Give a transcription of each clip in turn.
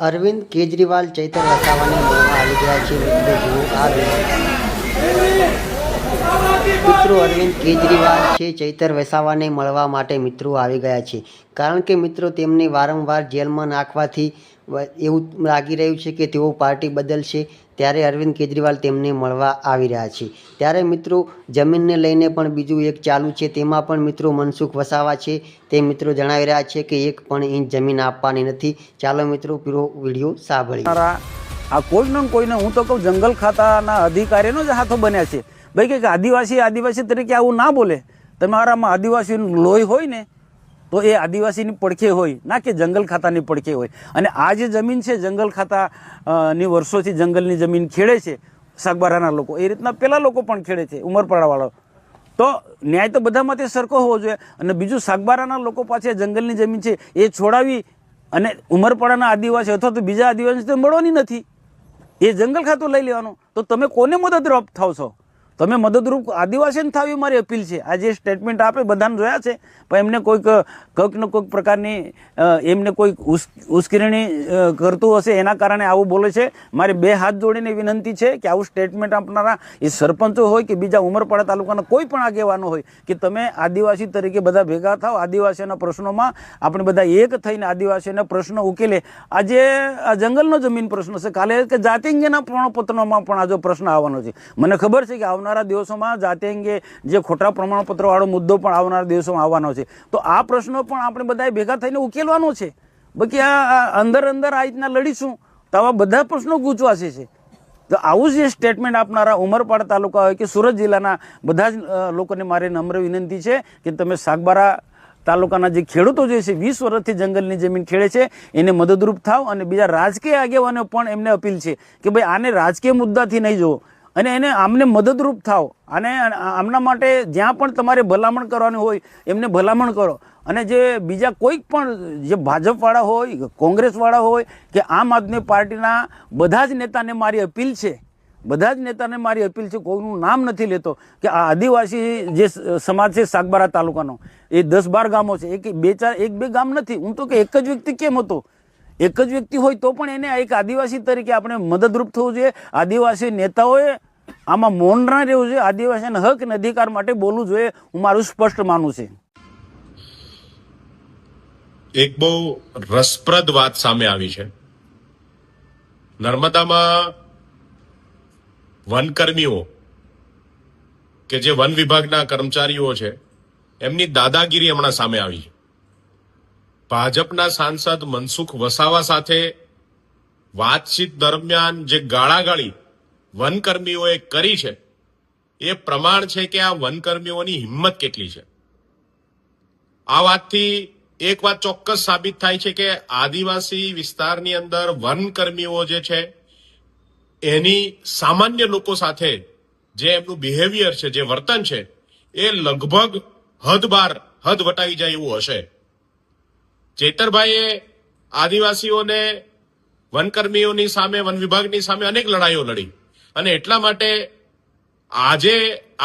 અરવિંદ કેજરીવાલ ચૈતર વસાવાને મળવા આવી ગયા છે. મિત્રો જુઓ આ મિત્રો અરવિંદ કેજરીવાલ છે ચૈતર વસાવાને મળવા માટે મિત્રો આવી ગયા છે. કારણ કે મિત્રો તેમને વારંવાર જેલમાં નાખવાથી એવું લાગી રહ્યું છે કે તેઓ પાર્ટી બદલશે. ત્યારે અરવિંદ કેજરીવાલ તેમને મળવા આવી રહ્યા છે. ત્યારે મિત્રો જમીનને લઈને પણ બીજું એક ચાલુ છે. તેમાં પણ મિત્રો મનસુખ વસાવા છે તે મિત્રો જણાવી રહ્યા છે કે 1 પણ ઇંચ જમીન આપવાની નથી. ચાલો મિત્રો પૂરો વિડીયો સાંભળીએ. આ કોઈને હું તો કહું જંગલ ખાતાના અધિકારીનો જ હાથો બન્યા છે. ભાઈ કે આદિવાસી તરીકે આવું ના બોલે. તમારામાં આદિવાસીનું લોહી હોય ને તો એ આદિવાસીની પડખે હોય, ના કે જંગલ ખાતાની પડખે હોય. અને આ જે જમીન છે જંગલ ખાતાની વર્ષોથી જંગલની જમીન ખેડે છે સાગબારાના લોકો, એ રીતના પેલા લોકો પણ ખેડે છે ઉમરપાડાવાળો. તો ન્યાય તો બધા માટે સરખો હોવો જોઈએ. અને બીજું સાગબારાના લોકો પાસે જંગલની જમીન છે એ છોડાવી અને ઉમરપાડાના આદિવાસી અથવા તો બીજા આદિવાસી તો મળવાની નથી, એ જંગલ ખાતું લઈ લેવાનું. તો તમે કોને મદદરૂપ થાવ છો? તમે મદદરૂપ આદિવાસીને થાવ એ મારી અપીલ છે. આ જે સ્ટેટમેન્ટ આપે બધાને જોયા છે, પણ એમને કોઈક ને કોઈક પ્રકારની એમને કોઈક ઉશ્કેરણી કરતું હશે એના કારણે આવું બોલે છે. મારે 2 હાથ જોડીને વિનંતી છે કે આવું સ્ટેટમેન્ટ આપનારા એ સરપંચો હોય કે બીજા ઉમરપાડા તાલુકાના કોઈ પણ આગેવાનો હોય કે તમે આદિવાસી તરીકે બધા ભેગા થાવ, આદિવાસીના પ્રશ્નોમાં આપણે બધા એક થઈને આદિવાસીના પ્રશ્નો ઉકેલે. આજે આ જંગલનો જમીન પ્રશ્ન છે, કાલે કે જાતિ અંગેના પ્રમાણપત્રોમાં પણ આ જો પ્રશ્ન આવવાનો છે. મને ખબર છે કે આવનારા દિવસોમાં જાતિ અંગે જે ખોટા પ્રમાણપત્રો વાળો મુદ્દો પણ આવનારા દિવસોમાં આવવાનો છે. તો આ પ્રશ્નો પણ આપણે બધાએ ભેગા થઈને ઉકેલવાનો છે. બાકી આ અંદર આ રીતના લડીશું તો આવા બધા પ્રશ્નો ગૂંચવાશે છે. તો આવું જ સ્ટેટમેન્ટ આપનારા ઉમરપાડા તાલુકા હોય કે સુરત જિલ્લાના બધા જ લોકોને મારે નમ્ર વિનંતી છે કે તમે સાગબારા તાલુકાના જે ખેડૂતો જે છે 20 વર્ષથી જંગલની જમીન ખેડે છે એને મદદરૂપ થાવ. અને બીજા રાજકીય આગેવાનો પણ એમને અપીલ છે કે ભાઈ આને રાજકીય મુદ્દાથી નહીં જોવો અને એને આમને મદદરૂપ થાવ. અને આમના માટે જ્યાં પણ તમારે ભલામણ કરવાની હોય એમને ભલામણ કરો. અને જે બીજા કોઈક પણ જે ભાજપવાળા હોય, કોંગ્રેસવાળા હોય કે આમ આદમી પાર્ટીના બધા જ નેતાને મારી અપીલ છે, કોઈનું નામ નથી લેતો, કે આ આદિવાસી જે સમાજ છે સાગબારા તાલુકાનો એ 10-12 ગામો છે, એક બે ગામ નથી. હું તો કે એક જ વ્યક્તિ કેમ હતો? એક જ વ્યક્તિ હોય તો પણ એને એક આદિવાસી તરીકે આપણે મદદરૂપ થવું જોઈએ. આદિવાસી નેતાઓએ આમાં મૌન ના રહેવું જોઈએ. આદિવાસીના હક અને અધિકાર માટે બોલવું જોઈએ. હું મારું સ્પષ્ટ માનું છે. એક બહુ રસપ્રદ વાત સામે આવી છે. નર્મદામાં વનકર્મીઓ કે જે વન વિભાગના કર્મચારીઓ છે એમની દાદાગીરી હમણાં સામે આવી છે. ભાજપના સાંસદ મનસુખ વસાવા સાથે વાતચીત દરમિયાન જે ગાળાગાળી વનકર્મીઓએ કરી છે એ પ્રમાણ છે કે આ વનકર્મીઓની હિંમત કેટલી છે. આ વાતથી એક વાત ચોક્કસ સાબિત થાય છે કે આદિવાસી વિસ્તારની અંદર વનકર્મીઓ જે છે એની સામાન્ય લોકો સાથે જે એમનું બિહેવિયર છે, જે વર્તન છે એ લગભગ હદ વટાવી જાય એવું હશે. ચેતરભાઈએ આદિવાસીઓને વનકર્મીઓની સામે, વન વિભાગની સામે અનેક લડાઈઓ લડી અને એટલા માટે આજે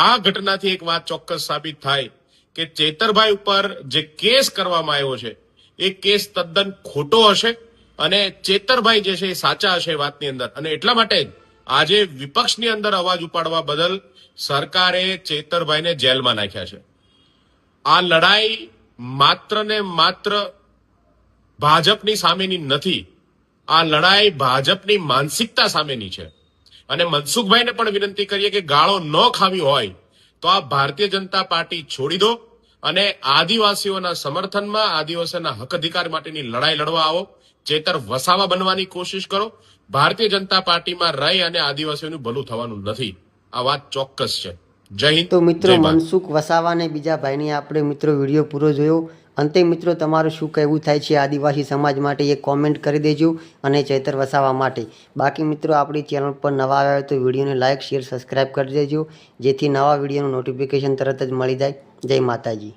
આ ઘટનાથી એક વાત ચોક્કસ સાબિત થાય કે ચેતરભાઈ ઉપર જે કેસ કરવામાં આવ્યો છે એ કેસ તદ્દન ખોટો હશે અને ચેતરભાઈ જે છે એ સાચા હશે વાતની અંદર. અને એટલા માટે આજે વિપક્ષની અંદર અવાજ ઉપાડવા બદલ સરકારે ચેતરભાઈને જેલમાં નાખ્યા છે. આ લડાઈ માત્ર ને માત્ર ભાજપની સામેની નથી, આ લડાઈ ભાજપની માનસિકતા સામેની છે. અને મનસુખભાઈને પણ વિનંતી કરીએ કે ગાળો ન ખાવી હોય તો આ ભારતીય જનતા પાર્ટી છોડી દો અને આદિવાસીઓના સમર્થનમાં, આદિવાસીઓના હક અધિકાર માટેની લડાઈ લડવા આવો. ચેતર વસાવા બનવાની કોશિશ કરો. ભારતીય જનતા પાર્ટીમાં રહી અને આદિવાસીઓનું ભલું થવાનું નથી. આ વાત ચોક્કસ છે. જય હિન્દ. તો મિત્રો મનસુખ વસાવા અને બીજા ભાઈની આપણે મિત્રો વિડીયો પૂરો જોયો. અંતે મિત્રો તમારું શું કહેવું થાય છે આદિવાસી સમાજ માટે એ કોમેન્ટ કરી દેજો અને ચૈતર વસાવા માટે. બાકી મિત્રો આપણી ચેનલ પર નવા આવ્યા હોય તો વિડીયોને લાઇક, શેર, સબસ્ક્રાઈબ કરી દેજો જેથી નવા વિડીયોનું નોટિફિકેશન તરત જ મળી જાય. જય માતાજી.